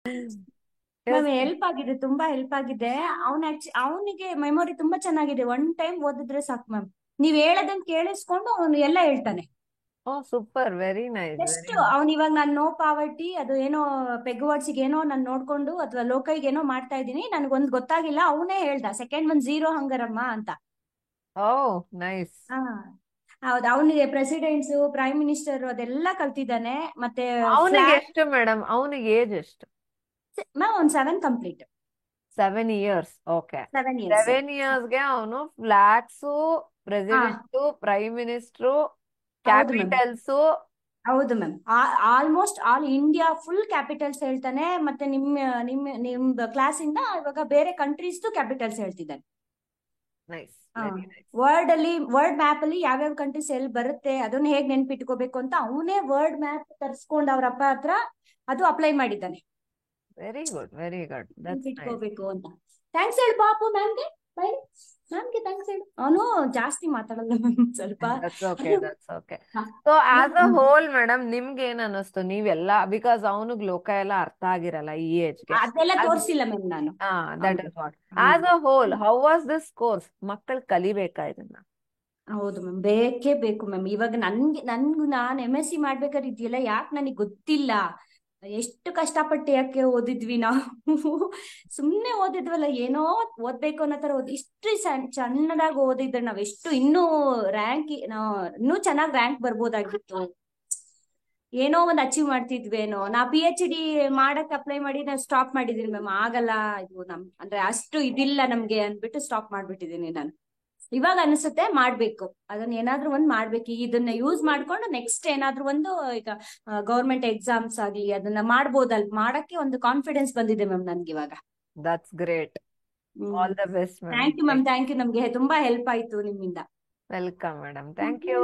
Ma'am Yes. Help ಆಗಿದೆ, ತುಂಬಾ help ಆಗಿದೆ. ಅವನಿಗೆ ಮೆಮೊರಿ ತುಂಬಾ ಚೆನ್ನಾಗಿದೆ, ಒನ್ ಟೈಮ್ ಓದಿದ್ರೆ ಸಾಕು ಮ್ಯಾಮ್. ನೀವ್ ಹೇಳದನ್ ಕೇಳಿಸ್ಕೊಂಡು ಅವನು ಎಲ್ಲ ಹೇಳ್ತಾನೆ. Oh, super. Very nice. Just Very nice. ಅವ್ನ್ ಇವಾಗ ನಾನು ನೋ ಪಾವರ್ಟಿ ಅದು ಏನೋ ಪೆಗ್ ವರ್ಡ್ಸ್ ಏನೋ ನಾನು ನೋಡ್ಕೊಂಡು ಅಥವಾ ಲೋಕೈಗೆ ಏನೋ ಮಾಡ್ತಾ ಇದ್ದೀನಿ, ನನ್ಗೊಂದ್ ಗೊತ್ತಾಗಿಲ್ಲ, ಅವನೇ ಹೇಳ್ದ ಸೆಕೆಂಡ್ ಒನ್ ಜೀರೋ ಹಂಗರಮ್ಮ ಅಂತ. Oh, nice. ಹಾ ಹೌದು, ಅವನಿಗೆ ಪ್ರೆಸಿಡೆಂಟ್ಸ್ ಪ್ರೈಮ್ ಮಿನಿಸ್ಟರ್ ಅದೆಲ್ಲ ಕಲ್ತಿದ್ದಾನೆ. ಮತ್ತೆ ಅವನಿಗೆ ಫ್ಲಾಗ್ ಎಷ್ಟು ಮೇಡಮ್? ಅವನಿಗೆ ಏಜ್ ಎಷ್ಟು? ಮ್ಯಾಮ್ ಒಂದ್ 7 ಕಂಪ್ಲೀಟ್. 7 years. ಓಕೆ. 7 ಇಯರ್ಸ್. 7 yearsಗೆ ಅವನು ಫ್ಲಾಗ್ಸು, ಹಾ ಪ್ರೆಸಿಡೆಂಟು, ಪ್ರೈಮ್ ಮಿನಿಸ್ಟ್ರು, ಹೌದು ಮ್ಯಾಮ್. ಕ್ಯಾಪಿಟಲ್ಸು. ಹೌದು ma'am. Almost all India full capitals ಹೇಳ್ತಾನೆ. ಮತ್ತೆ ನಿಮ್ದು ಕ್ಲಾಸ್ ಇಂದ ಇವಾಗ ಬೇರೆ ಕಂಟ್ರೀಸ್ದು ಕ್ಯಾಪಿಟಲ್ಸ್ ಹೇಳ್ತಿದ್ದಾನೆ. ನೈಸ್. ಹಾ, ವೆರಿ ನೈಸ್. ವರ್ಡ್ ಮ್ಯಾಪ್ ಅಲ್ಲಿ ಯಾವ್ಯಾವ ಕಂಟ್ರೀಸ್ ಎಲ್ಲಿ ಬರುತ್ತೆ ಅದನ್ನ ಹೇಗ್ ನೆನ್ಪಿಟ್ಕೋಬೇಕು ಅಂತ ಅವನೇ ವರ್ಡ್ ಮ್ಯಾಪ್ ತರ್ಸ್ಕೊಂಡ್ ಅವ್ರ ಅಪ್ಪ ಹತ್ರ ಅದು ಅಪ್ಲೈ ಮಾಡಿದ್ದಾನೆ. Very good. Very good. That's nice. ನೆನ್ಪಿಟ್ಕೋಬೇಕು ಅಂತ. ಥ್ಯಾಂಕ್ಸ್ ಹೇಳು ಪಾಪು ಮ್ಯಾಮ್ಗೆ. ಬೈ, ಮ್ಯಾಮ್ಗೆ ಥ್ಯಾಂಕ್ಸ್ ಹೇಳು. ಅವನು ಜಾಸ್ತಿ ಮಾತಾಡಲ್ಲ ಮ್ಯಾಮ್, ಸ್ವಲ್ಪ. That's okay. That's okay. So as a hole madam, ನಿಮ್ಗೆ ಏನ್ ಅನ್ನಿಸ್ತು? ನೀವೆಲ್ಲ ಬಿಕಾಸ್ ಅವನಿಗೆ ಲೋಕ ಎಲ್ಲ ಅರ್ಥ ಆಗಿರಲ್ಲ ಈ ಏಜ್ಗೆ. ಅದೆಲ್ಲ ತೋರ್ಸಿಲ್ಲ ಮ್ಯಾಮ್ ನಾನು. ಹಾ, ದಟ್ ಅವ್ನಿಗೆ. Is what. Hmm. As a hole, how was this course? ಮಕ್ಕಳು ಕಲಿಬೇಕಾ ಇದನ್ನ? ಹೌದು ಮ್ಯಾಮ್, ಬೇಕೇ ಬೇಕು ಮ್ಯಾಮ್. ಇವಾಗ ನಾನ್ MSc ಮಾಡ್ಬೇಕಾದ್ರೆ ಇದೆಯಲ್ಲ ಯಾಕೆ ನನಗೆ ಗೊತ್ತಿಲ್ಲ. ಎಷ್ಟು ಕಷ್ಟಪಟ್ಟು ಯಾಕೆ ಓದಿದ್ವಿ ನಾವು. ಸುಮ್ನೆ ಓದಿದ್ವಲ್ಲ, ಏನೋ ಓದ್ಬೇಕು ಅನ್ನೋ ತರ ಇಷ್ಟು ಸಣ್ಣದಾಗಿ ಓದಿದ್ರೆ ನಾವ್ ಎಷ್ಟು ಇನ್ನೂ ಇನ್ನೂ ಚೆನ್ನಾಗಿ ರ್ಯಾಂಕ್ ಬರ್ಬೋದಾಗಿತ್ತು. ಏನೋ ಒಂದ್ ಅಚೀವ್ ಮಾಡ್ತಿದ್ವೇನೋ. ನಾ PhD ಮಾಡಕ್ ಅಪ್ಲೈ ಮಾಡಿ ನಾನು ಸ್ಟಾಪ್ ಮಾಡಿದೀನಿ ಮ್ಯಾಮ್. ಆಗಲ್ಲ ಇದು ಅಂದ್ರೆ ಅಷ್ಟು ಇದಿಲ್ಲ ನಮ್ಗೆ ಅಂದ್ಬಿಟ್ಟು ಸ್ಟಾಪ್ ಮಾಡ್ಬಿಟ್ಟಿದೀನಿ ನಾನು. ಇವಾಗ ಅನ್ಸುತ್ತೆ ಮಾಡ್ಬೇಕು, ಅದನ್ನ ಏನಾದ್ರೂ ಒಂದ್ ಮಾಡ್ಬೇಕು. ಇದನ್ನ ಯೂಸ್ ಮಾಡ್ಕೊಂಡು ನೆಕ್ಸ್ಟ್ ಏನಾದ್ರೂ ಒಂದು ಈಗ ಗೌರ್ಮೆಂಟ್ ಎಕ್ಸಾಮ್ಸ್ ಆಗ್ಲಿ ಅದನ್ನ ಮಾಡ್ಬೋದಲ್, ಮಾಡಕ್ಕೆ ಒಂದು ಕಾನ್ಫಿಡೆನ್ಸ್ ಬಂದಿದೆ ಮ್ಯಾಮ್ ನನ್ಗೆ ಇವಾಗ. That's great. Hmm. All the best madam. Thank you ma'am, thank you. ನಮ್ಗೆ ತುಂಬಾ ಹೆಲ್ಪ್ ಆಯ್ತು ನಿಮ್ಮಿಂದ. Welcome madam. Thank you.